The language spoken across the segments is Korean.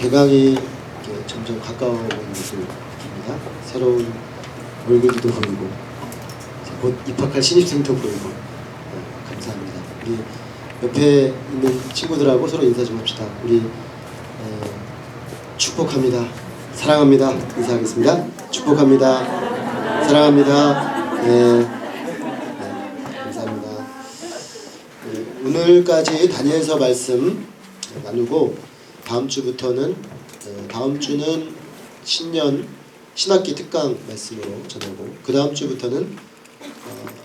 개강이 이렇게 점점 가까워오는 것을 느낍니다. 새로운 얼굴도 보이고 곧 입학할 신입생도 보이고 감사합니다. 우리 옆에 있는 친구들하고 서로 인사 좀 합시다. 우리 축복합니다. 사랑합니다. 인사하겠습니다. 축복합니다. 사랑합니다. 감사합니다. 오늘까지 다니엘서 말씀 나누고 다음 주부터는 다음 주는 신학기 특강 말씀으로 전하고 그 다음 주부터는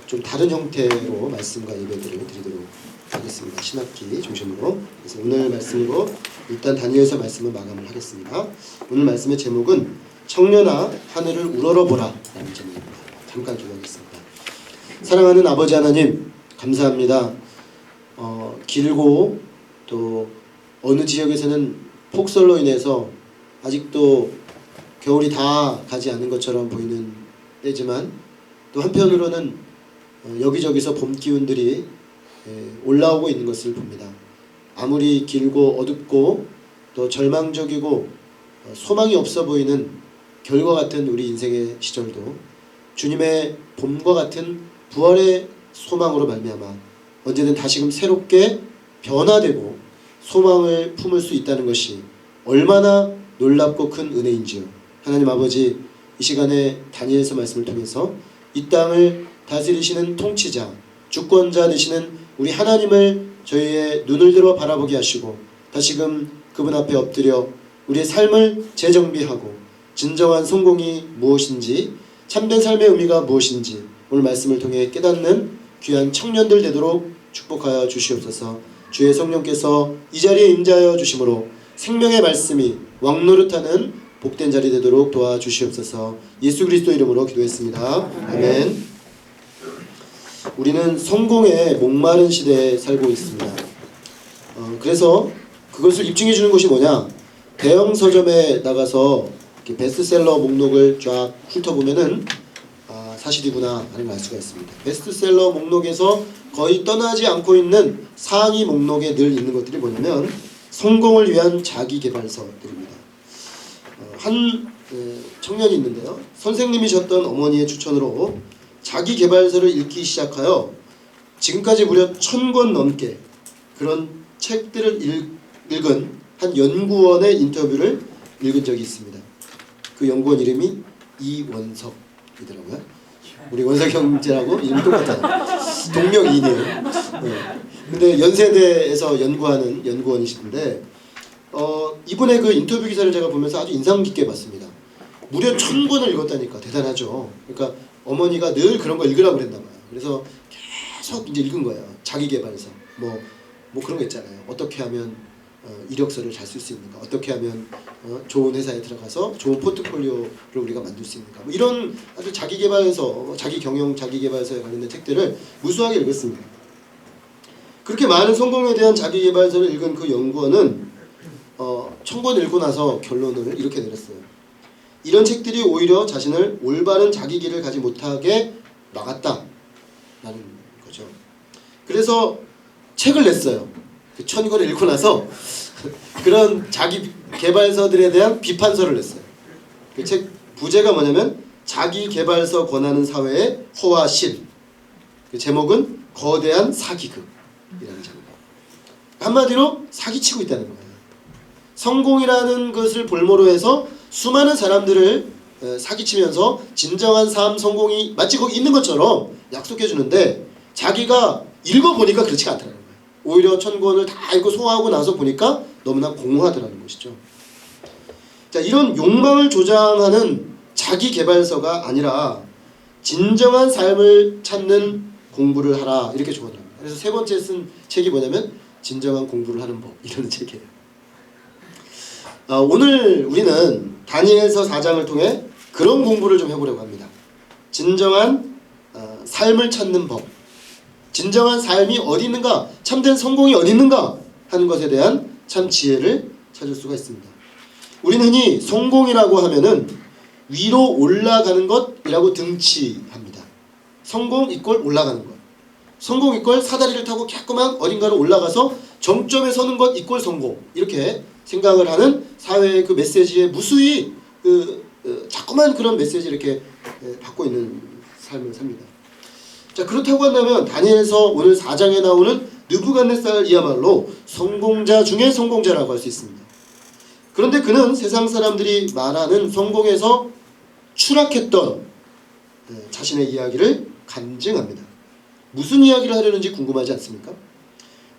좀 다른 형태로 말씀과 예배들을 드리도록 하겠습니다. 신학기 중심으로. 그래서 오늘 말씀으로 일단 다니엘서 말씀을 마감을 하겠습니다. 오늘 말씀의 제목은 청년아 하늘을 우러러보라 라는 제목입니다. 잠깐 기도하겠습니다. 사랑하는 아버지 하나님 감사합니다. 길고 또 어느 지역에서는 폭설로 인해서 아직도 겨울이 다 가지 않은 것처럼 보이는 때지만 또 한편으로는 여기저기서 봄 기운들이 올라오고 있는 것을 봅니다. 아무리 길고 어둡고 또 절망적이고 소망이 없어 보이는 겨울과 같은 우리 인생의 시절도 주님의 봄과 같은 부활의 소망으로 말미암아 언제든 다시금 새롭게 변화되고 소망을 품을 수 있다는 것이 얼마나 놀랍고 큰 은혜인지요. 하나님 아버지, 이 시간에 다니엘서 말씀을 통해서 이 땅을 다스리시는 통치자, 주권자 되시는 우리 하나님을 저희의 눈을 들어 바라보게 하시고 다시금 그분 앞에 엎드려 우리의 삶을 재정비하고 진정한 성공이 무엇인지 참된 삶의 의미가 무엇인지 오늘 말씀을 통해 깨닫는 귀한 청년들 되도록 축복하여 주시옵소서. 주의 성령께서 이 자리에 임재하여 주심으로 생명의 말씀이 왕노릇하는 복된 자리 되도록 도와주시옵소서. 예수 그리스도 이름으로 기도했습니다. 아멘. 우리는 성공에 목마른 시대에 살고 있습니다. 그래서 그것을 입증해 주는 것이 뭐냐? 대형 서점에 나가서 베스트셀러 목록을 쫙 훑어보면은 사실이구나 하는 걸 알 수가 있습니다. 베스트셀러 목록에서 거의 떠나지 않고 있는 상위 목록에 늘 있는 것들이 뭐냐면 성공을 위한 자기계발서들입니다. 한 청년이 있는데요. 선생님이셨던 어머니의 추천으로 자기계발서를 읽기 시작하여 지금까지 무려 1000권 넘게 그런 책들을 읽은 한 연구원의 인터뷰를 읽은 적이 있습니다. 그 연구원 이름이 이원석이더라고요. 우리 원석 형제라고 이름이 똑같아요. 동명이인이에요. 근데 연세대에서 연구하는 연구원이시던데 이분의 그 인터뷰 기사를 제가 보면서 아주 인상 깊게 봤습니다. 무려 1000권을 읽었다니까 대단하죠. 그러니까 어머니가 늘 그런 거 읽으라고 그랬나 봐요. 그래서 계속 이제 읽은 거예요. 자기계발서 뭐 그런 거 있잖아요. 어떻게 하면 이력서를 잘 쓸 수 있는가, 어떻게 하면 좋은 회사에 들어가서 좋은 포트폴리오를 우리가 만들 수 있는가, 뭐 이런 아주 자기계발서, 자기경영, 자기계발서에 관련된 책들을 무수하게 읽었습니다. 그렇게 많은 성공에 대한 자기계발서를 읽은 그 연구원은 1000권 읽고 나서 결론을 이렇게 내렸어요. 이런 책들이 오히려 자신을 올바른 자기 길을 가지 못하게 막았다라는 거죠. 그래서 책을 냈어요. 그 1000권을 읽고 나서 그런 자기 개발서들에 대한 비판서를 냈어요. 그 책 부제가 뭐냐면 자기 개발서 권하는 사회의 허와 실. 그 제목은 거대한 사기극이라는 제목. 한마디로 사기치고 있다는 거예요. 성공이라는 것을 볼모로 해서 수많은 사람들을 사기치면서 진정한 삶 성공이 마치 거기 있는 것처럼 약속해 주는데 자기가 읽어보니까 그렇지가 않다는 거예요. 오히려 1000권을 다 읽고 소화하고 나서 보니까 너무나 공허하더라는 것이죠. 자, 이런 욕망을 조장하는 자기계발서가 아니라 진정한 삶을 찾는 공부를 하라 이렇게 조언합니다. 그래서 세 번째 쓴 책이 뭐냐면 진정한 공부를 하는 법 이런 책이에요. 오늘 우리는 다니엘서 4장을 통해 그런 공부를 좀 해보려고 합니다. 진정한 삶을 찾는 법, 진정한 삶이 어디 있는가, 참된 성공이 어디 있는가 하는 것에 대한 참 지혜를 찾을 수가 있습니다. 우리는 흔히 성공이라고 하면은 위로 올라가는 것이라고 등치합니다. 성공 이꼴 올라가는 것, 성공 이꼴 사다리를 타고 갸끄만 어딘가로 올라가서 정점에 서는 것 이꼴 성공, 이렇게 생각을 하는 사회의 그 메시지에 무수히 자꾸만 그런 메시지 이렇게 받고 있는 삶을 삽니다. 자, 그렇다고 한다면 다니엘서 오늘 4장에 나오는 느부갓네살이야말로 성공자 중에 성공자라고 할 수 있습니다. 그런데 그는 세상 사람들이 말하는 성공에서 추락했던 자신의 이야기를 간증합니다. 무슨 이야기를 하려는지 궁금하지 않습니까?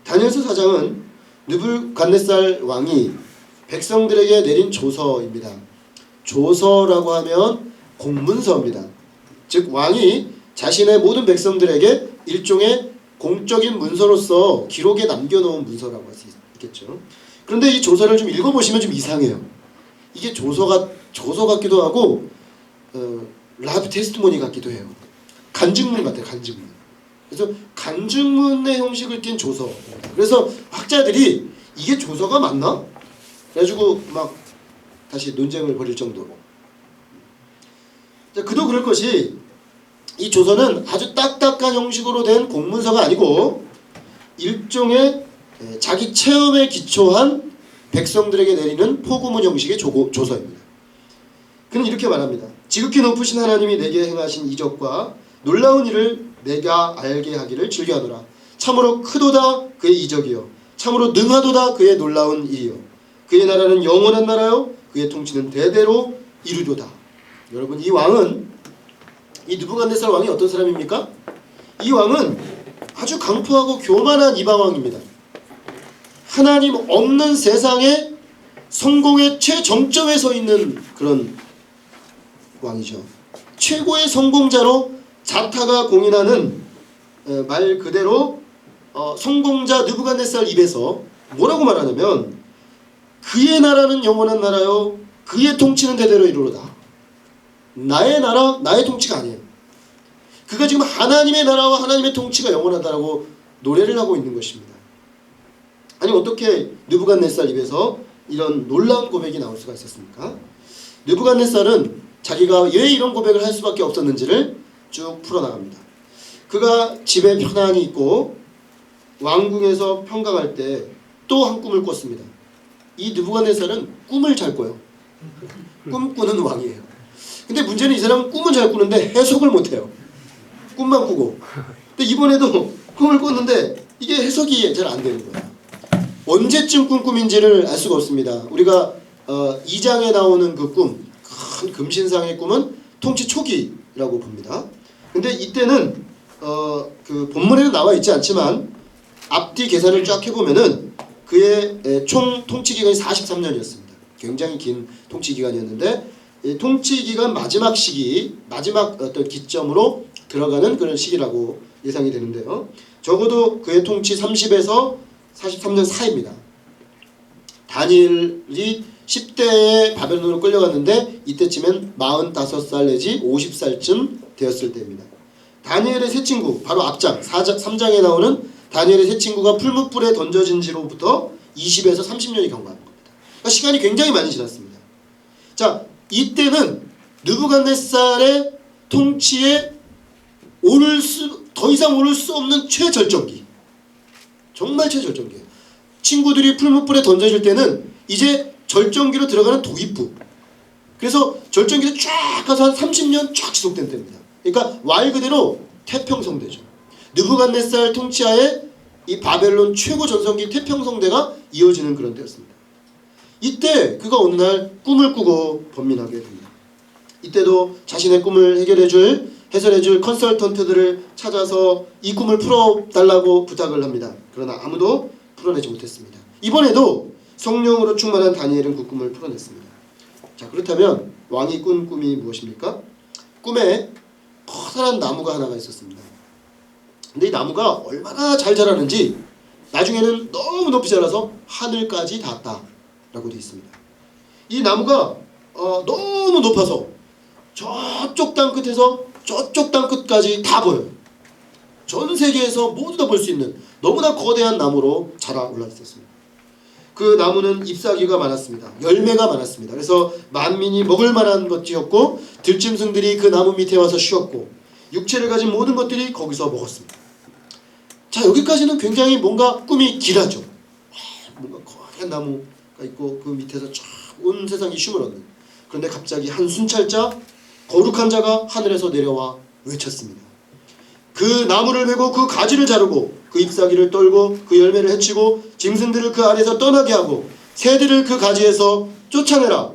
다니엘서 4장은 느부갓네살 왕이 백성들에게 내린 조서입니다. 조서라고 하면 공문서입니다. 즉 왕이 자신의 모든 백성들에게 일종의 공적인 문서로서 기록에 남겨놓은 문서라고 할 수 있겠죠. 그런데 이 조서를 좀 읽어보시면 좀 이상해요. 이게 조서 같기도 하고 라이브 테스트모니 같기도 해요. 간증문 같아요. 간증문. 그래서 간증문의 형식을 띈 조서. 그래서 학자들이 이게 조서가 맞나? 그래가지고 막 다시 논쟁을 벌일 정도로. 자, 그도 그럴 것이 이 조서는 아주 딱딱한 형식으로 된 공문서가 아니고 일종의 자기 체험에 기초한 백성들에게 내리는 포구문 형식의 조서입니다. 그는 이렇게 말합니다. 지극히 높으신 하나님이 내게 행하신 이적과 놀라운 일을 내가 알게 하기를 즐겨하노라. 참으로 크도다 그의 이적이요 참으로 능하도다 그의 놀라운 일이요 그의 나라는 영원한 나라요 그의 통치는 대대로 이루도다. 여러분, 이 왕은, 이 느부갓네살 왕이 어떤 사람입니까? 이 왕은 아주 강포하고 교만한 이방왕입니다. 하나님 없는 세상에 성공의 최정점에 서 있는 그런 왕이죠. 최고의 성공자로 자타가 공인하는 말 그대로 성공자 느부갓네살 입에서 뭐라고 말하냐면 그의 나라는 영원한 나라요 그의 통치는 대대로 이루로다. 나의 나라, 나의 통치가 아니에요. 그가 지금 하나님의 나라와 하나님의 통치가 영원하다라고 노래를 하고 있는 것입니다. 아니, 어떻게 느부갓네살 입에서 이런 놀라운 고백이 나올 수가 있었습니까? 느부갓네살은 자기가 왜 이런 고백을 할 수밖에 없었는지를 쭉 풀어나갑니다. 그가 집에 편안히 있고 왕궁에서 평강할 때 또 한 꿈을 꿨습니다. 이 느부갓네살은 꿈을 잘 꿔요. 꿈꾸는 왕이에요. 근데 문제는 이 사람은 꿈은 잘 꾸는데 해석을 못해요. 꿈만 꾸고. 근데 이번에도 꿈을 꿨는데 이게 해석이 잘 안 되는 거예요. 언제쯤 꾼 꿈인지를 알 수가 없습니다. 우리가 2장에 나오는 그 꿈, 큰 금신상의 꿈은 통치 초기라고 봅니다. 근데 이때는 그 본문에는 나와 있지 않지만 앞뒤 계산을 쫙 해보면은 그의 총 통치 기간이 43년이었습니다. 굉장히 긴 통치 기간이었는데 통치 기간 마지막 시기, 마지막 어떤 기점으로 들어가는 그런 시기라고 예상이 되는데요. 적어도 그의 통치 30에서 43년 사이입니다. 다니엘이 10대에 바벨론으로 끌려갔는데 이때쯤엔 45살 내지 50살쯤 되었을 때입니다. 다니엘의 세 친구, 바로 앞장 3장에 나오는 다니엘의 세 친구가 풀무불에 던져진 지로부터 20에서 30년이 경과하는 겁니다. 그러니까 시간이 굉장히 많이 지났습니다. 자, 이때는 느부갓네살의 통치에 더 이상 오를 수 없는 최절정기. 정말 최절정기예요. 친구들이 풀무불에 던져질 때는 이제 절정기로 들어가는 도입부. 그래서 절정기로 쫙 가서 한 30년 쫙 지속된 때입니다. 그러니까 말 그대로 태평성대죠. 느부갓네살 통치하에 이 바벨론 최고 전성기 태평성대가 이어지는 그런 때였습니다. 이때 그가 어느 날 꿈을 꾸고 번민하게 됩니다. 이때도 자신의 꿈을 해설해줄 컨설턴트들을 찾아서 이 꿈을 풀어달라고 부탁을 합니다. 그러나 아무도 풀어내지 못했습니다. 이번에도 성령으로 충만한 다니엘은 그 꿈을 풀어냈습니다. 자, 그렇다면 왕이 꾼 꿈이 무엇입니까? 꿈에 커다란 나무가 하나가 있었습니다. 근데 이 나무가 얼마나 잘 자라는지 나중에는 너무 높이 자라서 하늘까지 닿았다라고 되어 있습니다. 이 나무가 너무 높아서 저쪽 땅 끝에서 저쪽 땅 끝까지 다 보여요. 전 세계에서 모두 다 볼 수 있는 너무나 거대한 나무로 자라 올라 있었습니다. 그 나무는 잎사귀가 많았습니다. 열매가 많았습니다. 그래서 만민이 먹을 만한 것이었고 들짐승들이 그 나무 밑에 와서 쉬었고 육체를 가진 모든 것들이 거기서 먹었습니다. 자, 여기까지는 굉장히 뭔가 꿈이 길하죠. 뭔가 거대한 나무, 있고 그 밑에서 쫙 온 세상이 쉼을 얻는. 그런데 갑자기 한 순찰자, 거룩한 자가 하늘에서 내려와 외쳤습니다. 그 나무를 베고 그 가지를 자르고 그 잎사귀를 떨고 그 열매를 해치고 짐승들을 그 아래에서 떠나게 하고 새들을 그 가지에서 쫓아내라.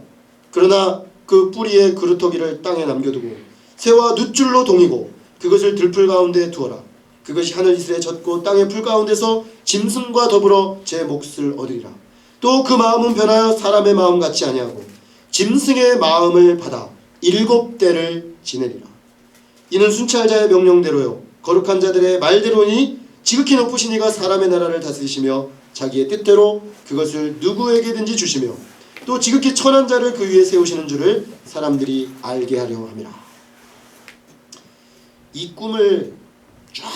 그러나 그 뿌리의 그루터기를 땅에 남겨두고 새와 눕줄로 동이고 그것을 들풀 가운데 두어라. 그것이 하늘 이슬에 젖고 땅의 풀 가운데서 짐승과 더불어 제 몫을 얻으리라. 또 그 마음은 변하여 사람의 마음 같지 아니하고 짐승의 마음을 받아 7대를 지내리라. 이는 순찰자의 명령대로요 거룩한 자들의 말대로니 지극히 높으신 이가 사람의 나라를 다스리시며 자기의 뜻대로 그것을 누구에게든지 주시며 또 지극히 천한 자를 그 위에 세우시는 줄을 사람들이 알게 하려 함이라. 이 꿈을 쫙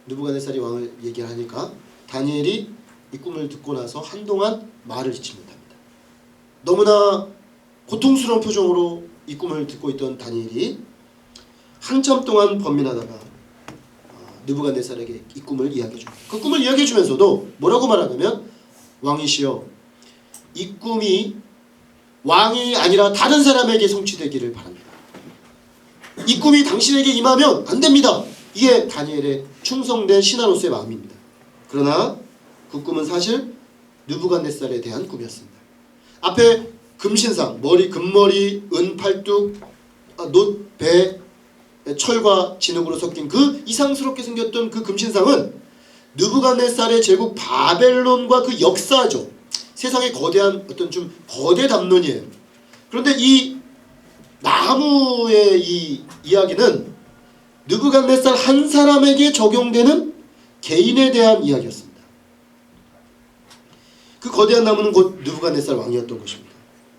느부갓네살이 왕을 얘기하니까 다니엘이 이 꿈을 듣고 나서 한동안 말을 잊지 못합니다. 너무나 고통스러운 표정으로 이 꿈을 듣고 있던 다니엘이 한참 동안 번민하다가 느부갓네살에게 이 꿈을 이야기해 줍니다. 그 꿈을 이야기해 주면서도 뭐라고 말하냐면 왕이시여 이 꿈이 왕이 아니라 다른 사람에게 성취되기를 바랍니다. 이 꿈이 당신에게 임하면 안 됩니다. 이게 다니엘의 충성된 신하로서의 마음입니다. 그러나 그 꿈은 사실 느부갓네살에 대한 꿈이었습니다. 앞에 금신상, 머리 금머리, 은팔뚝, 놋, 배, 철과 진흙으로 섞인 그 이상스럽게 생겼던 그 금신상은 느부갓네살의 제국 바벨론과 그 역사죠. 세상의 거대한 어떤 좀 거대 담론이에요. 그런데 이 나무의 이 이야기는 느부갓네살 한 사람에게 적용되는 개인에 대한 이야기였습니다. 그 거대한 나무는 곧 느부갓네살 왕이었던 것입니다.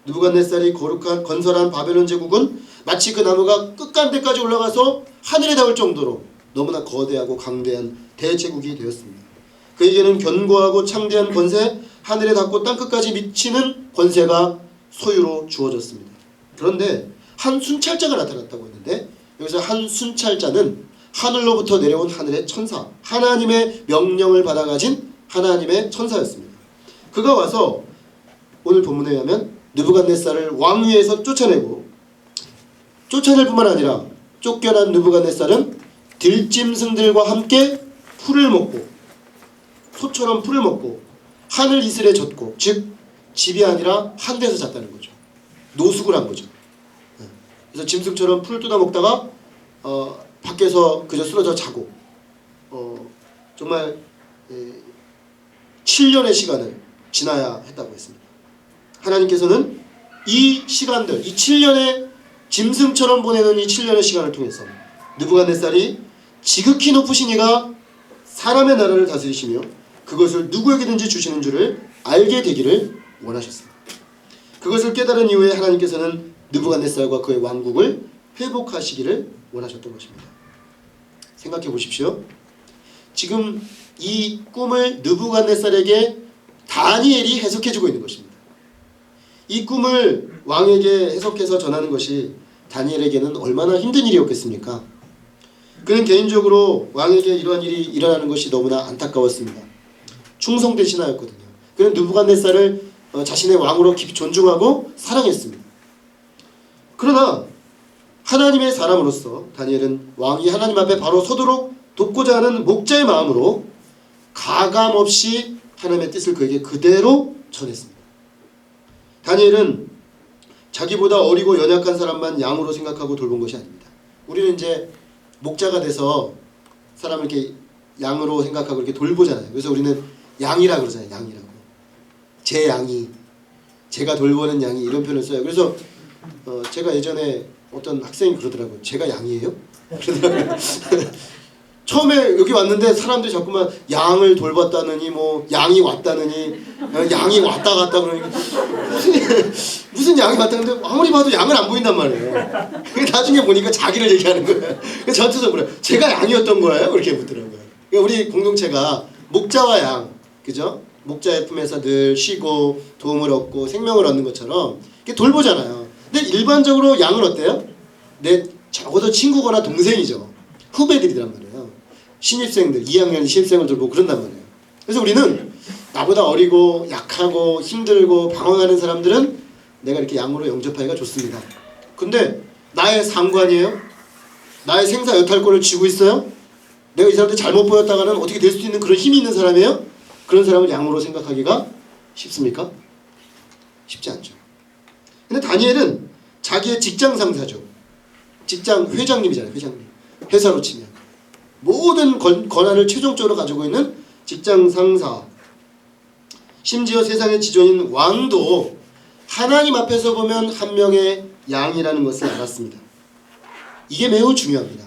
느부갓네살이 거룩한 건설한 바벨론 제국은 마치 그 나무가 끝간데까지 올라가서 하늘에 닿을 정도로 너무나 거대하고 강대한 대제국이 되었습니다. 그에게는 견고하고 창대한 권세, 하늘에 닿고 땅끝까지 미치는 권세가 소유로 주어졌습니다. 그런데 한 순찰자가 나타났다고 했는데 여기서 한 순찰자는 하늘로부터 내려온 하늘의 천사, 하나님의 명령을 받아 가진 하나님의 천사였습니다. 그가 와서 오늘 본문에 의하면 느부갓네살을 왕위에서 쫓아내고 쫓아낼 뿐만 아니라 쫓겨난 느부갓네살은 들짐승들과 함께 풀을 먹고 소처럼 풀을 먹고 하늘 이슬에 젖고 즉 집이 아니라 한 데서 잤다는 거죠. 노숙을 한 거죠. 그래서 짐승처럼 풀을 뜯어 먹다가 밖에서 그저 쓰러져 자고 정말 7년의 시간을 지나야 했다고 했습니다. 하나님께서는 이 시간들, 이 7년의 짐승처럼 보내는 이 7년의 시간을 통해서 느부갓네살이 지극히 높으신 이가 사람의 나라를 다스리시며 그것을 누구에게든지 주시는 줄을 알게 되기를 원하셨습니다. 그것을 깨달은 이후에 하나님께서는 느부갓네살과 그의 왕국을 회복하시기를 원하셨던 것입니다. 생각해 보십시오. 지금 이 꿈을 느부갓네살에게 다니엘이 해석해주고 있는 것입니다. 이 꿈을 왕에게 해석해서 전하는 것이 다니엘에게는 얼마나 힘든 일이었겠습니까? 그는 개인적으로 왕에게 이러한 일이 일어나는 것이 너무나 안타까웠습니다. 충성된 신하였거든요. 그는 느부갓네살을 자신의 왕으로 깊이 존중하고 사랑했습니다. 그러나 하나님의 사람으로서 다니엘은 왕이 하나님 앞에 바로 서도록 돕고자 하는 목자의 마음으로 가감없이 하나님의 뜻을 그에게 그대로 전했습니다. 다니엘은 자기보다 어리고 연약한 사람만 양으로 생각하고 돌본 것이 아닙니다. 우리는 이제 목자가 돼서 사람을 이렇게 양으로 생각하고 이렇게 돌보잖아요. 그래서 우리는 양이라 그러잖아요. 양이라고. 제 양이, 제가 돌보는 양이 이런 표현을 써요. 그래서 제가 예전에 어떤 학생이 그러더라고요. 제가 양이에요? 그러더라고요. 처음에 여기 왔는데 사람들이 자꾸만 양을 돌봤다느니 뭐 양이 왔다느니 양이 왔다 갔다 그러니까 무슨 양이 왔다 근데 아무리 봐도 양은 안 보인단 말이에요. 나중에 보니까 자기를 얘기하는 거예요. 그래서 저한테도 그래요. 제가 양이었던 거예요? 그렇게 묻더라고요. 그러니까 우리 공동체가 목자와 양, 그죠? 목자의 품에서 늘 쉬고 도움을 얻고 생명을 얻는 것처럼 이렇게 돌보잖아요. 근데 일반적으로 양은 어때요? 내 적어도 친구거나 동생이죠. 후배들이란 말이에요. 신입생들, 2학년 신입생을 돌보고 그런단 말이에요. 그래서 우리는 나보다 어리고 약하고 힘들고 방황하는 사람들은 내가 이렇게 양으로 영접하기가 좋습니다. 근데 나의 상관이에요? 나의 생사 여탈권을 쥐고 있어요? 내가 이 사람들 잘못 보였다가는 어떻게 될 수 있는 그런 힘이 있는 사람이에요? 그런 사람을 양으로 생각하기가 쉽습니까? 쉽지 않죠. 근데 다니엘은 자기의 직장 상사죠. 직장 회장님이잖아요. 회장님. 회사로 치면 모든 권한을 최종적으로 가지고 있는 직장 상사, 심지어 세상의 지존인 왕도 하나님 앞에서 보면 한 명의 양이라는 것을 알았습니다. 이게 매우 중요합니다.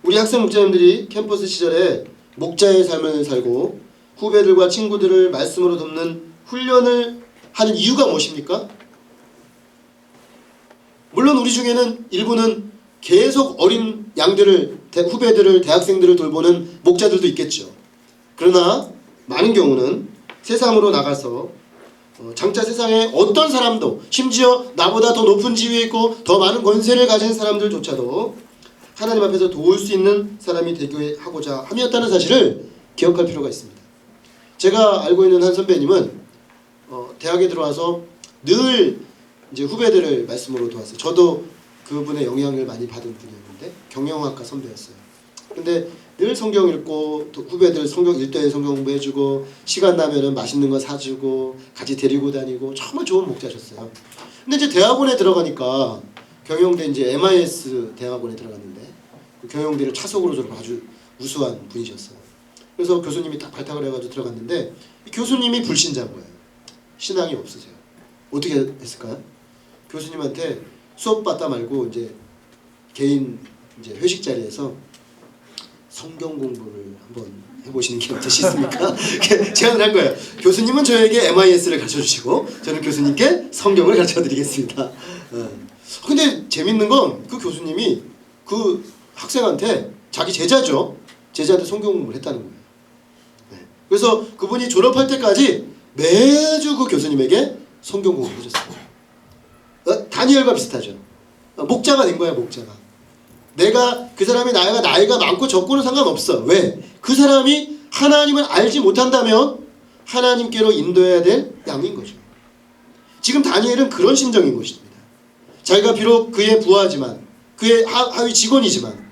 우리 학생 목자님들이 캠퍼스 시절에 목자의 삶을 살고 후배들과 친구들을 말씀으로 돕는 훈련을 하는 이유가 무엇입니까? 물론 우리 중에는 일부는 계속 어린 양들을, 후배들을, 대학생들을 돌보는 목자들도 있겠죠. 그러나 많은 경우는 세상으로 나가서 장차 세상에 어떤 사람도, 심지어 나보다 더 높은 지위에 있고 더 많은 권세를 가진 사람들조차도 하나님 앞에서 도울 수 있는 사람이 되게 하고자 함이었다는 사실을 기억할 필요가 있습니다. 제가 알고 있는 한 선배님은 대학에 들어와서 늘 이제 후배들을 말씀으로 도왔어요. 저도 그분의 영향을 많이 받은 분이었는데 경영학과 선배였어요. 근데 늘 성경 읽고 또 후배들 성경 1대1 성경 공부해주고 시간 나면은 맛있는 거 사주고 같이 데리고 다니고 정말 좋은 목자셨어요. 근데 이제 대학원에 들어가니까 경영대 이제 MIS 대학원에 들어갔는데 그 경영대를 차석으로 졸업 아주 우수한 분이셨어요. 그래서 교수님이 딱 발탁을 해가지고 들어갔는데 교수님이 불신자인 거예요. 신앙이 없으세요. 어떻게 했을까요? 교수님한테 수업 받다 말고 이제 개인 이제 회식 자리에서 성경 공부를 한번 해보시는 게 어떠시겠습니까? 제안을 한 거예요. 교수님은 저에게 MIS를 가르쳐주시고 저는 교수님께 성경을 가르쳐드리겠습니다. 근데 재밌는 건 그 교수님이 그 학생한테 자기 제자죠. 제자한테 성경 공부를 했다는 거예요. 그래서 그분이 졸업할 때까지 매주 그 교수님에게 성경 공부를 해줬어요. 다니엘과 비슷하죠. 목자가 된 거야, 목자가. 내가 그 사람이 나이가 많고 적고는 상관없어. 왜? 그 사람이 하나님을 알지 못한다면 하나님께로 인도해야 될 양인 거죠. 지금 다니엘은 그런 심정인 것입니다. 자기가 비록 그의 부하지만 그의 하위 직원이지만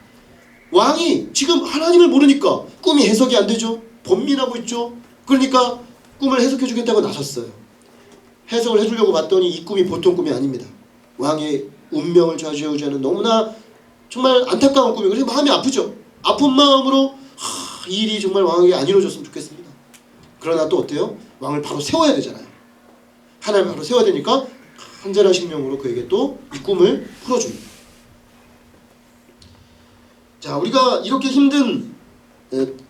왕이 지금 하나님을 모르니까 꿈이 해석이 안 되죠. 번민하고 있죠. 그러니까 꿈을 해석해 주겠다고 나섰어요. 해석을 해주려고 봤더니 이 꿈이 보통 꿈이 아닙니다. 왕의 운명을 좌지우지하는 너무나 정말 안타까운 꿈이에요. 그래서 마음이 아프죠. 아픈 마음으로 이 일이 정말 왕에게 안 이루어졌으면 좋겠습니다. 그러나 또 어때요? 왕을 바로 세워야 되잖아요. 하나님을 바로 세워야 되니까 간절한 심령으로 그에게 또 이 꿈을 풀어줍니다. 자, 우리가 이렇게 힘든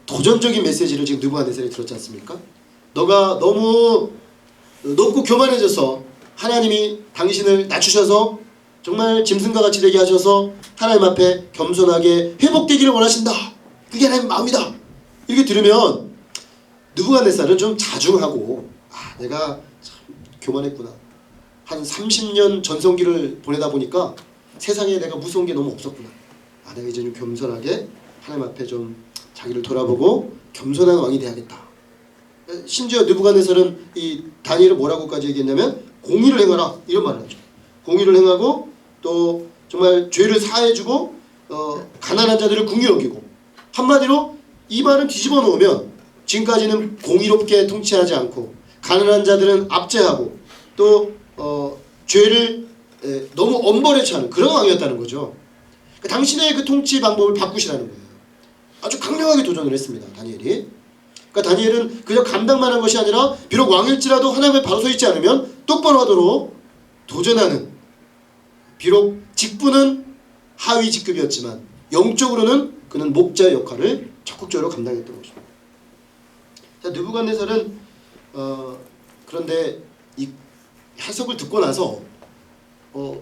도전적인 메시지를 지금 느부갓네살이 들었지 않습니까? 너가 너무 높고 교만해져서 하나님이 당신을 낮추셔서 정말 짐승과 같이 되게 하셔서 하나님 앞에 겸손하게 회복되기를 원하신다. 그게 하나님의 마음이다. 이렇게 들으면 느부갓네살은 좀 자중하고 내가 참 교만했구나. 한 30년 전성기를 보내다 보니까 세상에 내가 무서운 게 너무 없었구나. 내가 이제 좀 겸손하게 하나님 앞에 좀 자기를 돌아보고 겸손한 왕이 돼야겠다. 심지어 느부갓네살은 이 다니엘을 뭐라고까지 얘기했냐면 공의를 행하라 이런 말을 하죠. 공의를 행하고 또 정말 죄를 사해주고 가난한 자들을 긍휼히 여기고 한마디로 이 말은 뒤집어 놓으면 지금까지는 공의롭게 통치하지 않고 가난한 자들은 압제하고 또 죄를 너무 엄벌에 처하는 그런 왕이었다는 거죠. 당신의 그 통치 방법을 바꾸시라는 거예요. 아주 강력하게 도전을 했습니다. 다니엘이. 그러니까 다니엘은 그저 감당만 한 것이 아니라 비록 왕일지라도 하나님의 바로 서 있지 않으면 똑바로 하도록 도전하는, 비록 직분은 하위 직급이었지만 영적으로는 그는 목자의 역할을 적극적으로 감당했던 것입니다. 자, 느부갓네살은 그런데 이 해석을 듣고 나서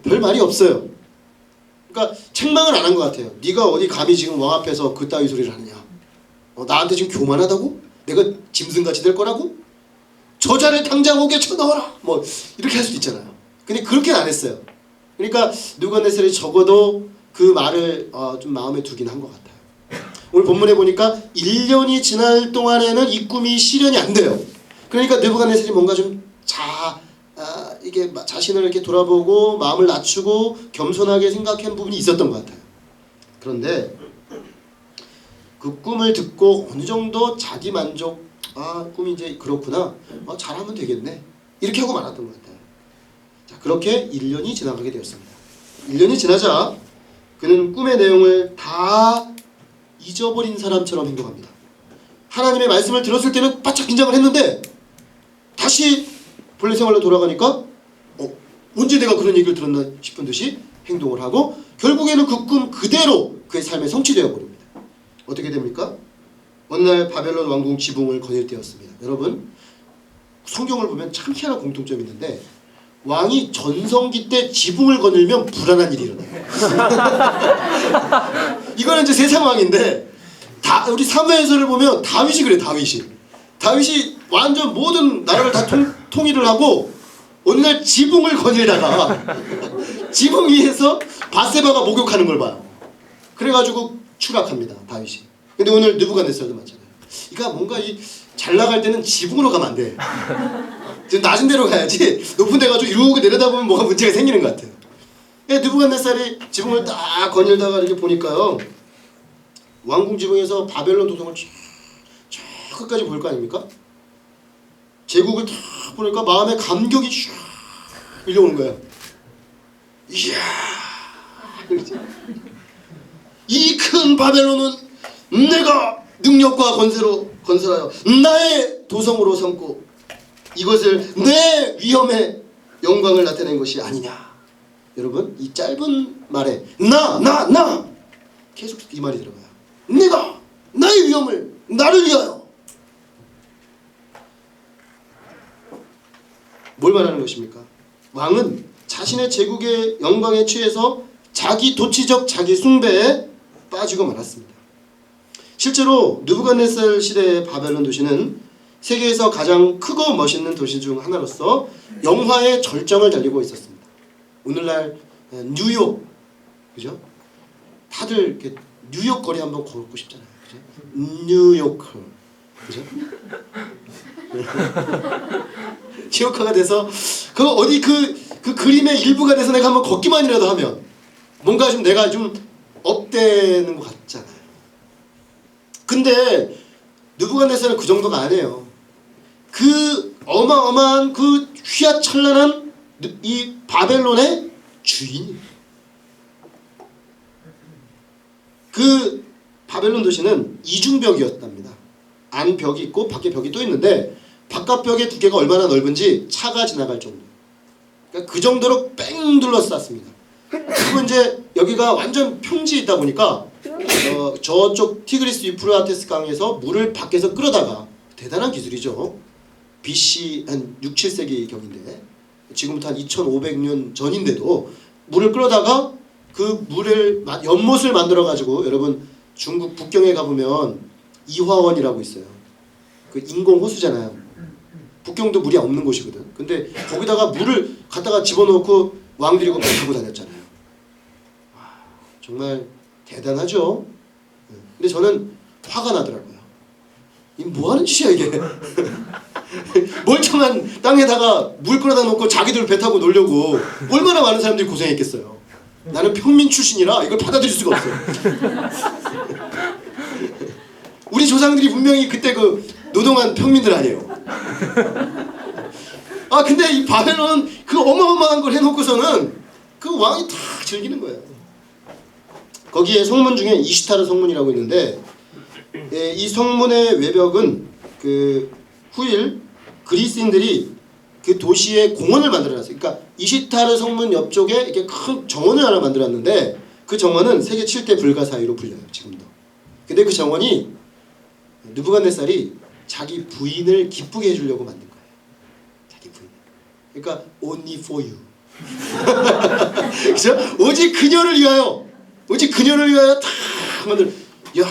별 말이 없어요. 그러니까 책망을 안 한 것 같아요. 네가 어디 감히 지금 왕 앞에서 그따위 소리를 하느냐. 나한테 지금 교만하다고? 내가 짐승같이 될 거라고? 저자를 당장 옥에 쳐넣어라. 뭐 이렇게 할 수도 있잖아요. 근데 그렇게는 안 했어요. 그러니까 느부갓네살이 적어도 그 말을 좀 마음에 두긴 한 것 같아요. 오늘 본문에 보니까 1년이 지날 동안에는 이 꿈이 실현이 안 돼요. 그러니까 느부갓네살이 뭔가 좀 이게 자신을 이렇게 돌아보고 마음을 낮추고 겸손하게 생각한 부분이 있었던 것 같아요. 그런데 그 꿈을 듣고 어느 정도 자기 만족, 꿈이 이제 그렇구나, 잘하면 되겠네, 이렇게 하고 말았던 것 같아요. 자, 그렇게 1년이 지나가게 되었습니다. 1년이 지나자 그는 꿈의 내용을 다 잊어버린 사람처럼 행동합니다. 하나님의 말씀을 들었을 때는 바짝 긴장을 했는데 다시 본래 생활로 돌아가니까 언제 내가 그런 얘기를 들었나 싶은 듯이 행동을 하고 결국에는 그 꿈 그대로 그의 삶에 성취되어 버립니다. 어떻게 됩니까? 어느 날 바벨론 왕궁 지붕을 거닐 때였습니다. 여러분, 성경을 보면 참 희한한 공통점이 있는데 왕이 전성기 때 지붕을 거닐면 불안한 일이 일어나요. 이거는 이제 세상 왕인데 우리 사무엘서를 보면 다윗이 그래요. 다윗이 완전 모든 나라를 다 통일을 하고 어느 날 지붕을 거닐다가 지붕 위에서 밧세바가 목욕하는 걸 봐요. 그래가지고 추락합니다. 다윗이. 근데 오늘 느부갓네살도 마찬가지예요. 그러니까 뭔가 잘 나갈 때는 지붕으로 가면 안 돼. 지금 낮은 데로 가야지 높은 데 가지고 이러고 내려다보면 뭐가 문제가 생기는 것 같아요. 느부갓네살이 지붕을 딱 거닐다가 이렇게 보니까요, 왕궁 지붕에서 바벨론 도성을 저 끝까지 볼 거 아닙니까? 제국을 딱 보니까 마음에 감격이 슉 밀려오는 거예요. 이야, 이 큰 바벨론은 내가 능력과 권세로 건설하여 나의 도성으로 삼고 이것을 내 위엄의 영광을 나타낸 것이 아니냐. 여러분, 이 짧은 말에 나 계속 이 말이 들어가요. 내가 나의 위엄을 나를 위하여. 뭘 말하는 것입니까? 왕은 자신의 제국의 영광에 취해서 자기 도치적 자기 숭배에 빠지고 말았습니다. 실제로 느부갓네살 시대의 바벨론 도시는 세계에서 가장 크고 멋있는 도시 중 하나로서 영화의 절정을 달리고 있었습니다. 오늘날 뉴욕, 그죠? 다들 이렇게 뉴욕 거리 한번 걷고 싶잖아요, 그죠? 뉴요커, 그죠? 뉴요커가 돼서 그 어디 그 그림의 일부가 돼서 내가 한번 걷기만이라도 하면 뭔가 좀 내가 좀 업되는 것 같잖아요. 근데 느부갓네살은 그 정도가 아니에요. 그 어마어마한 그 휘하찬란한 이 바벨론의 주인이, 그 바벨론 도시는 이중벽이었답니다. 안 벽이 있고 밖에 벽이 또 있는데 바깥 벽의 두께가 얼마나 넓은지 차가 지나갈 정도. 그러니까 그 정도로 뺑 둘러쌌습니다. 그리고 이제 여기가 완전 평지에 있다 보니까 저쪽 티그리스 유프라테스 강에서 물을 밖에서 끌어다가, 대단한 기술이죠. BC 한 6, 7세기 경인데 지금부터 한 2500년 전인데도 물을 끌어다가 그 물을 연못을 만들어 가지고, 여러분 중국 북경에 가보면 이화원이라고 있어요. 그 인공 호수잖아요. 북경도 물이 없는 곳이거든. 근데 거기다가 물을 갖다가 집어넣고 왕들이 그거 타고 다녔잖아요. 와, 정말 대단하죠. 근데 저는 화가 나더라고요. 이 뭐하는 짓이야 이게. 멀쩡한 땅에다가 물 끌어다 놓고 자기들 배 타고 놀려고 얼마나 많은 사람들이 고생했겠어요. 나는 평민 출신이라 이걸 받아들일 수가 없어요. 우리 조상들이 분명히 그때 그 노동한 평민들 아니에요. 근데 이 바벨론 그 어마어마한 걸 해놓고서는 그 왕이 다 즐기는 거예요. 거기에 성문 중에 이시타르 성문이라고 있는데, 이 성문의 외벽은 그 후일 그리스인들이 그 도시에 공원을 만들어놨어요. 그러니까 이시타르 성문 옆쪽에 이렇게 큰 정원을 하나 만들었는데 그 정원은 세계 7대 불가사의로 불려요, 지금도. 근데 그 정원이 느부갓네살이 자기 부인을 기쁘게 해주려고 만든 거예요. 자기 부인. 그러니까 only for you. 그죠? 오직 그녀를 위하여, 오직 그녀를 위하여 다 만들. 야,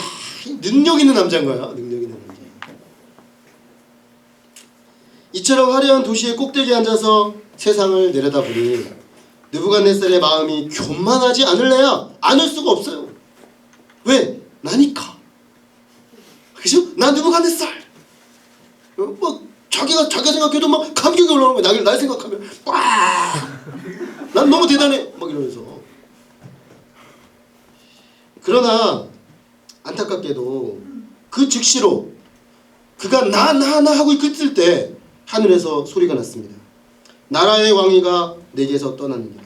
능력 있는 남자인 거야. 능력 있는 남자. 이처럼 화려한 도시의 꼭대기에 앉아서 세상을 내려다보니 느부갓네살의 마음이 교만하지 않을래야 않을 수가 없어요. 왜? 나니까. 그죠? 나 느부갓네살. 뭐 자기가 생각해도 막 감격이 올라오는 거야. 날 생각하면 와, 난 너무 대단해 막 이러면서. 그러나 안타깝게도 그 즉시로 그가 나 하고 있을 때 하늘에서 소리가 났습니다. 나라의 왕위가 내게서 떠났느니라.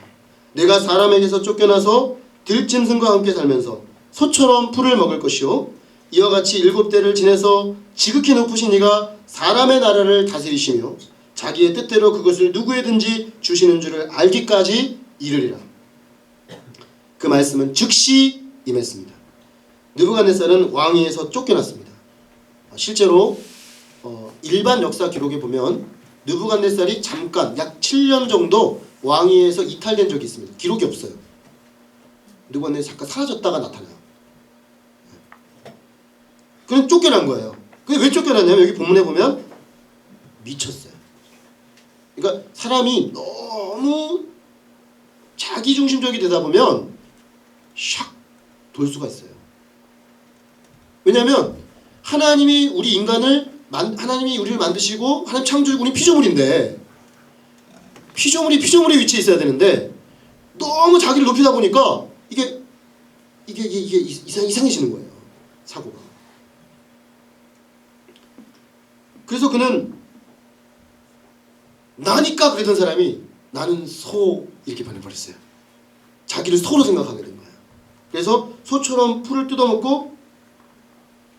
내가 사람에게서 쫓겨나서 들짐승과 함께 살면서 소처럼 풀을 먹을 것이요, 이와 같이 7대를 지내서 지극히 높으신 이가 사람의 나라를 다스리시며 자기의 뜻대로 그것을 누구에든지 주시는 줄을 알기까지 이르리라. 그 말씀은 즉시 임했습니다. 느부갓네살은 왕위에서 쫓겨났습니다. 실제로 일반 역사 기록에 보면 느부갓네살이 잠깐 약 7년 정도 왕위에서 이탈된 적이 있습니다. 기록이 없어요. 느부갓네살이 잠깐 사라졌다가 나타나요. 그냥 쫓겨난 거예요. 근데 왜 쫓겨났냐면 여기 본문에 보면 미쳤어요. 그러니까 사람이 너무 자기중심적이 되다 보면 샥 돌 수가 있어요. 왜냐하면 하나님이 하나님이 우리를 만드시고 하나님 창조주고 우리 피조물인데 피조물의 위치에 있어야 되는데 너무 자기를 높이다 보니까 이게 이상해지는 거예요. 사고가. 그래서 그는 나니까 그랬던 사람이 나는 소 이렇게 변해버렸어요. 자기를 소로 생각하게 된 거예요. 그래서 소처럼 풀을 뜯어먹고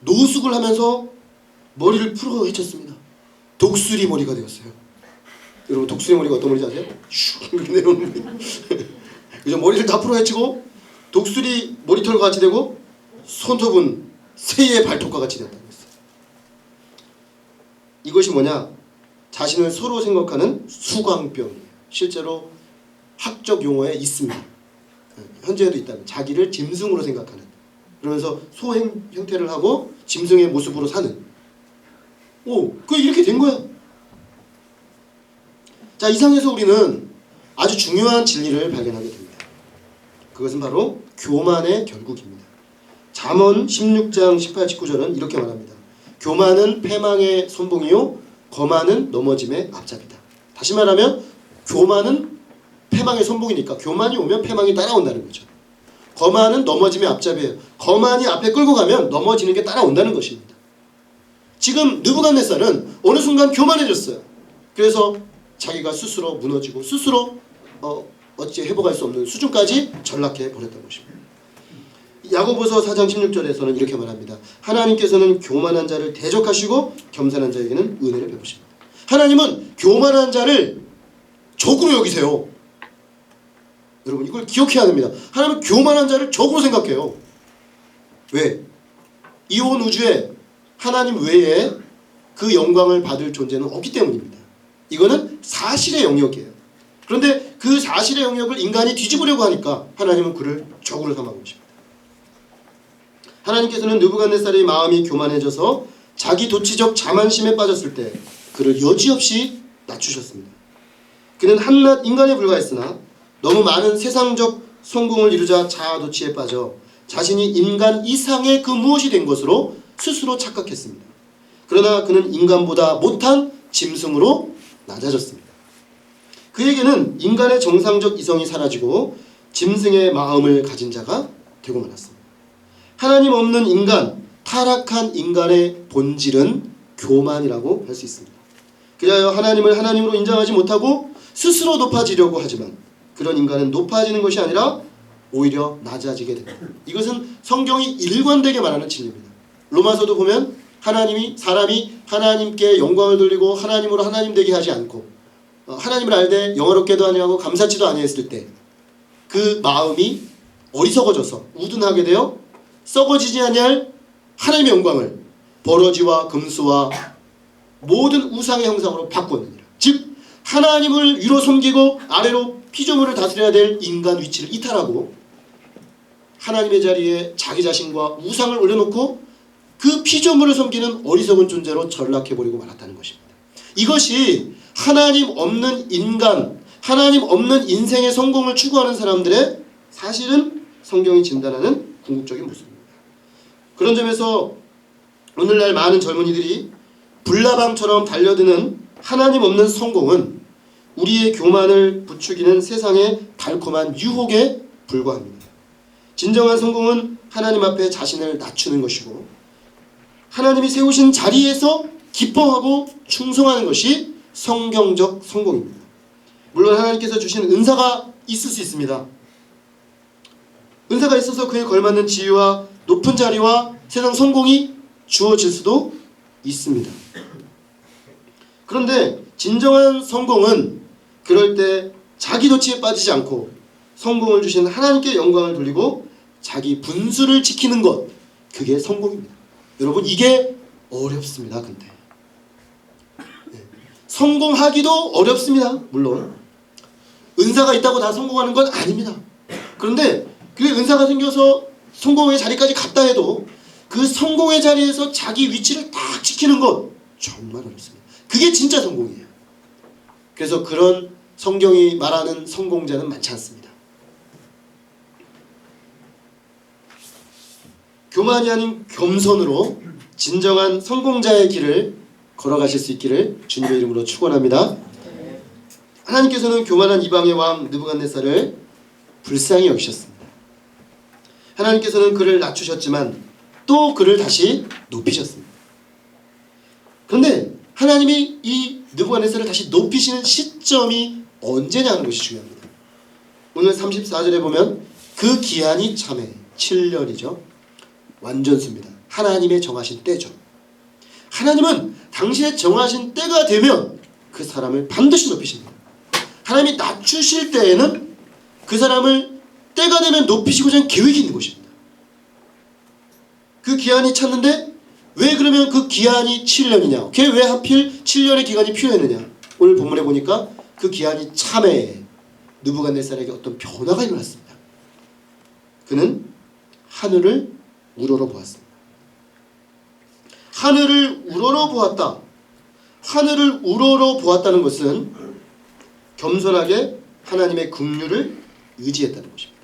노숙을 하면서 머리를 풀어 헤쳤습니다. 독수리 머리가 되었어요. 여러분 독수리 머리가 어떤 머리인지 아세요? 슉 내려오는 머리. 그래서 머리를 다 풀어 헤치고 독수리 머리털과 같이 되고 손톱은 새의 발톱과 같이 되었다고 했어요. 이것이 뭐냐? 자신을 소로 생각하는 수광병이에요. 실제로 학적 용어에 있습니다. 현재에도 있다면 자기를 짐승으로 생각하는, 그러면서 소 형태를 하고 짐승의 모습으로 사는. 그게 이렇게 된 거야. 자, 이 상에서 우리는 아주 중요한 진리를 발견하게 됩니다. 그것은 바로 교만의 결국입니다. 잠언 16장 18, 19절은 이렇게 말합니다. 교만은 패망의 선봉이요 거만은 넘어짐의 앞잡이다. 다시 말하면 교만은 패망의 선봉이니까 교만이 오면 패망이 따라온다는 거죠. 거만은 넘어짐의 앞잡이에요. 거만이 앞에 끌고 가면 넘어지는 게 따라온다는 것입니다. 지금 느부갓네살은 어느 순간 교만해졌어요. 그래서 자기가 스스로 무너지고 스스로 어찌 회복할 수 없는 수준까지 전락해 버렸던 것입니다. 야고보서 4장 16절에서는 이렇게 말합니다. 하나님께서는 교만한 자를 대적하시고 겸손한 자에게는 은혜를 베푸십니다. 하나님은 교만한 자를 적으로 여기세요. 여러분 이걸 기억해야 됩니다. 하나님은 교만한 자를 적으로 생각해요. 왜? 이 온 우주에 하나님 외에 그 영광을 받을 존재는 없기 때문입니다. 이거는 사실의 영역이에요. 그런데 그 사실의 영역을 인간이 뒤집으려고 하니까 하나님은 그를 적으로 삼아본 것입니다. 하나님께서는 느부갓네살의 마음이 교만해져서 자기 도치적 자만심에 빠졌을 때 그를 여지없이 낮추셨습니다. 그는 한낱 인간에 불과했으나 너무 많은 세상적 성공을 이루자 자아도취에 빠져 자신이 인간 이상의 그 무엇이 된 것으로 스스로 착각했습니다. 그러나 그는 인간보다 못한 짐승으로 낮아졌습니다. 그에게는 인간의 정상적 이성이 사라지고 짐승의 마음을 가진 자가 되고 말았습니다. 하나님 없는 인간, 타락한 인간의 본질은 교만이라고 할 수 있습니다. 그리하여 하나님을 하나님으로 인정하지 못하고 스스로 높아지려고 하지만 그런 인간은 높아지는 것이 아니라 오히려 낮아지게 됩니다. 이것은 성경이 일관되게 말하는 진리입니다. 로마서도 보면 사람이 하나님께 영광을 돌리고 하나님으로 하나님 되게 하지 않고 하나님을 알되 영화롭게도 아니하고 감사치도 아니했을 때 그 마음이 어리석어져서 우둔하게 되어 썩어지지 아니할 하나님의 영광을 버러지와 금수와 모든 우상의 형상으로 바꾸느니라. 즉 하나님을 위로 섬기고 아래로 피조물을 다스려야 될 인간 위치를 이탈하고 하나님의 자리에 자기 자신과 우상을 올려놓고 그 피조물을 섬기는 어리석은 존재로 전락해버리고 말았다는 것입니다. 이것이 하나님 없는 인간, 하나님 없는 인생의 성공을 추구하는 사람들의 사실은 성경이 진단하는 궁극적인 모습입니다. 그런 점에서 오늘날 많은 젊은이들이 불나방처럼 달려드는 하나님 없는 성공은 우리의 교만을 부추기는 세상의 달콤한 유혹에 불과합니다. 진정한 성공은 하나님 앞에 자신을 낮추는 것이고 하나님이 세우신 자리에서 기뻐하고 충성하는 것이 성경적 성공입니다. 물론 하나님께서 주신 은사가 있을 수 있습니다. 은사가 있어서 그에 걸맞는 지위와 높은 자리와 세상 성공이 주어질 수도 있습니다. 그런데 진정한 성공은 그럴 때 자기 도취에 빠지지 않고 성공을 주신 하나님께 영광을 돌리고 자기 분수를 지키는 것, 그게 성공입니다. 여러분, 이게 어렵습니다. 근데 성공하기도 어렵습니다. 물론 은사가 있다고 다 성공하는 건 아닙니다. 그런데 그 은사가 생겨서 성공의 자리까지 갔다 해도 그 성공의 자리에서 자기 위치를 딱 지키는 것 정말 어렵습니다. 그게 진짜 성공이에요. 그래서 그런 성경이 말하는 성공자는 많지 않습니다. 교만이 아닌 겸손으로 진정한 성공자의 길을 걸어가실 수 있기를 주님의 이름으로 축원합니다. 하나님께서는 교만한 이방의 왕 느부갓네살을 불쌍히 여기셨습니다. 하나님께서는 그를 낮추셨지만 또 그를 다시 높이셨습니다. 그런데 하나님이 이 느부갓네살을 다시 높이시는 시점이 언제냐는 것이 중요합니다. 오늘 34절에 보면 그 기한이 참에 7년이죠. 완전수입니다. 하나님의 정하신 때죠. 하나님은 당신의 정하신 때가 되면 그 사람을 반드시 높이십니다. 하나님이 낮추실 때에는 그 사람을 때가 되면 높이시고자 하는 계획이 있는 것입니다. 그 기한이 찼는데 왜 그러면 그 기한이 7년이냐? 그게 왜 하필 7년의 기간이 필요했느냐? 오늘 본문에 보니까 그 기한이 참에 느부갓네살에게 어떤 변화가 일어났습니다. 그는 하늘을 우러러 보았습니다. 하늘을 우러러 보았다. 하늘을 우러러 보았다는 것은 겸손하게 하나님의 긍휼을 의지했다는 것입니다.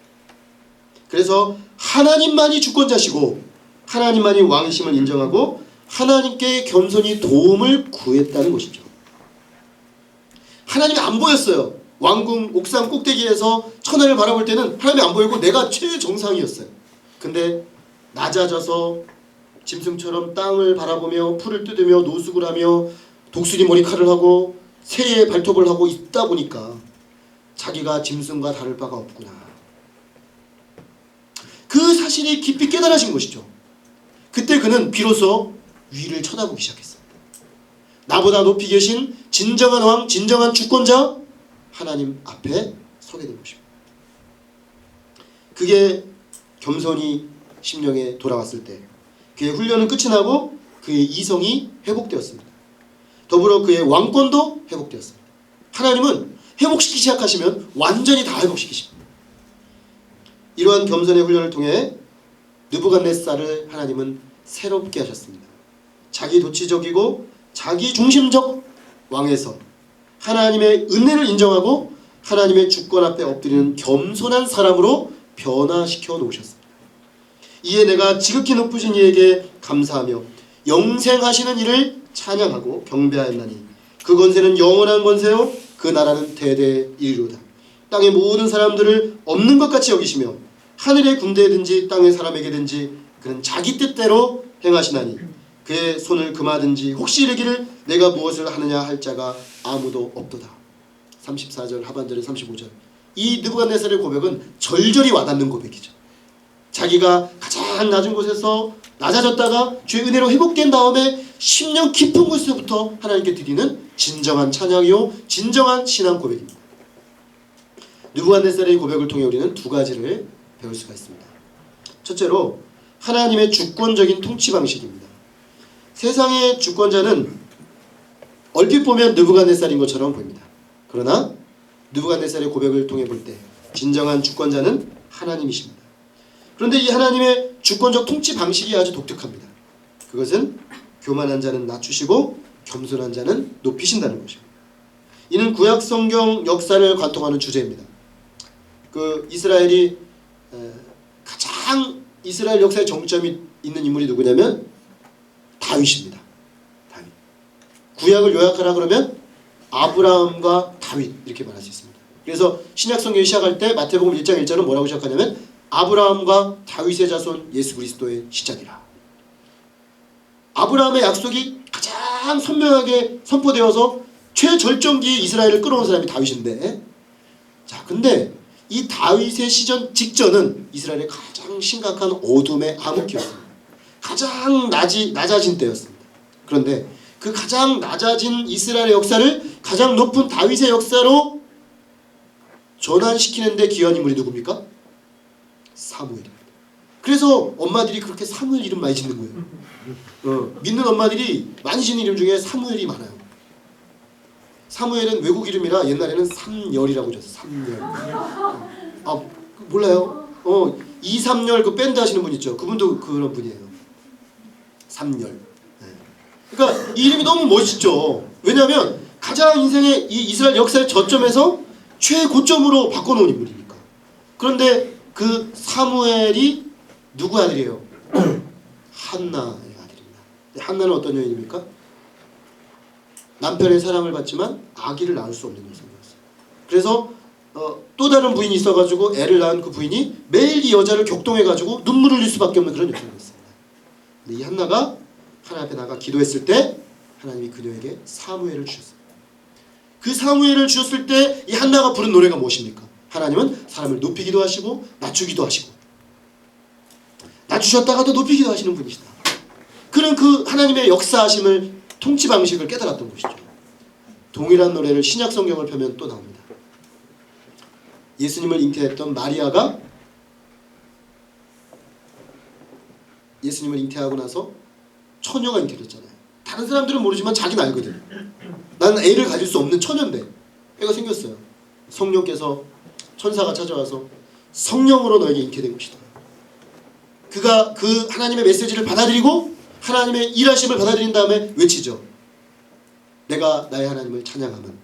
그래서 하나님만이 주권자시고 하나님만이 왕이심을 인정하고 하나님께 겸손히 도움을 구했다는 것이죠. 하나님이 안 보였어요. 왕궁 옥상 꼭대기에서 천하를 바라볼 때는 하나님이 안 보이고 내가 최정상이었어요. 근데 낮아져서 짐승처럼 땅을 바라보며 풀을 뜯으며 노숙을 하며 독수리 머리칼을 하고 새의 발톱을 하고 있다 보니까 자기가 짐승과 다를 바가 없구나. 그 사실이 깊이 깨달아진 것이죠. 그때 그는 비로소 위를 쳐다보기 시작했습니다. 나보다 높이 계신 진정한 왕, 진정한 주권자 하나님 앞에 서게 된 것입니다. 그게 겸손히 심령에 돌아왔을 때 그의 훈련은 끝이 나고 그의 이성이 회복되었습니다. 더불어 그의 왕권도 회복되었습니다. 하나님은 회복시키기 시작하시면 완전히 다 회복시키십니다. 이러한 겸손의 훈련을 통해 느부갓네살을 하나님은 새롭게 하셨습니다. 자기 도취적이고 자기 중심적 왕에서 하나님의 은혜를 인정하고 하나님의 주권 앞에 엎드리는 겸손한 사람으로 변화시켜 놓으셨습니다. 이에 내가 지극히 높으신 이에게 감사하며 영생하시는 이를 찬양하고 경배하였나니 그 권세는 영원한 권세요 그 나라는 대대 이르리로다. 땅의 모든 사람들을 없는 것 같이 여기시며 하늘의 군대든지 땅의 사람에게든지 그는 자기 뜻대로 행하시나니 그의 손을 금하든지 혹시 이르기를 내가 무엇을 하느냐 할 자가 아무도 없도다. 34절 하반절에 35절. 이 느부갓네살의 고백은 절절히 와닿는 고백이죠. 자기가 가장 낮은 곳에서 낮아졌다가 주의 은혜로 회복된 다음에 10년 깊은 곳에서부터 하나님께 드리는 진정한 찬양이요 진정한 신앙 고백입니다. 느부갓네살의 고백을 통해 우리는 두 가지를 배울 수가 있습니다. 첫째로 하나님의 주권적인 통치 방식입니다. 세상의 주권자는 얼핏 보면 느부갓네살인 것처럼 보입니다. 그러나 느부갓네살의 고백을 통해 볼 때 진정한 주권자는 하나님이십니다. 그런데 이 하나님의 주권적 통치 방식이 아주 독특합니다. 그것은 교만한 자는 낮추시고 겸손한 자는 높이신다는 것입니다. 이는 구약 성경 역사를 관통하는 주제입니다. 그 이스라엘이 가장 이스라엘 역사의 정점이 있는 인물이 누구냐면 다윗입니다. 다윗. 구약을 요약하라 그러면 아브라함과 다윗 이렇게 말할 수 있습니다. 그래서 신약 성경을 시작할 때 마태복음 1장 1절은 뭐라고 시작하냐면 아브라함과 다윗의 자손 예수 그리스도의 시작이라. 아브라함의 약속이 가장 선명하게 선포되어서 최절정기에 이스라엘을 끌어온 사람이 다윗인데, 자 근데 이 다윗의 시전 직전은 이스라엘의 가장 심각한 어둠의 암흑기였습니다. 가장 낮아진 때였습니다. 그런데 그 가장 낮아진 이스라엘의 역사를 가장 높은 다윗의 역사로 전환시키는데 귀한 인물이 누굽니까? 사무엘입니다. 그래서 엄마들이 그렇게 사무엘 이름 많이 짓는 거예요. 믿는 엄마들이 많이 짓는 이름 중에 사무엘이 많아요. 사무엘은 외국 이름이라 옛날에는 삼열이라고 줬어요. 삼열. 아 몰라요? 2삼열 그 밴드 하시는 분 있죠. 그분도 그런 분이에요. 삼열. 네. 그러니까 이 이름이 너무 멋있죠. 왜냐하면 가장 인생의 이 이스라엘 역사의 저점에서 최고점으로 바꿔놓은 인물이니까. 그런데 그 사무엘이 누구 아들이에요? 한나의 아들입니다. 한나는 어떤 여인입니까? 남편의 사랑을 받지만 아기를 낳을 수 없는 여성이었어요. 그래서 또 다른 부인이 있어가지고 애를 낳은 그 부인이 매일 이 여자를 격동해가지고 눈물을 흘릴 수밖에 없는 그런 여성이었습니다. 근데 이 한나가 하나님 앞에 나가 기도했을 때 하나님이 그녀에게 사무엘을 주셨어요. 그 사무엘을 주셨을 때 이 한나가 부른 노래가 무엇입니까? 하나님은 사람을 높이기도 하시고 낮추기도 하시고 낮추셨다가도 높이기도 하시는 분이시다. 그는 그 하나님의 역사하심을 통치 방식을 깨달았던 것이죠. 동일한 노래를 신약 성경을 펴면 또 나옵니다. 예수님을 잉태했던 마리아가 예수님을 잉태하고 나서 처녀가 잉태됐잖아요. 다른 사람들은 모르지만 자기는 알거든. 나는 애를 가질 수 없는 처녀인데 애가 생겼어요. 성령께서 천사가 찾아와서 성령으로 너에게 잉태된 것이다. 그가 그 하나님의 메시지를 받아들이고 하나님의 일하심을 받아들인 다음에 외치죠. 내가 나의 하나님을 찬양하면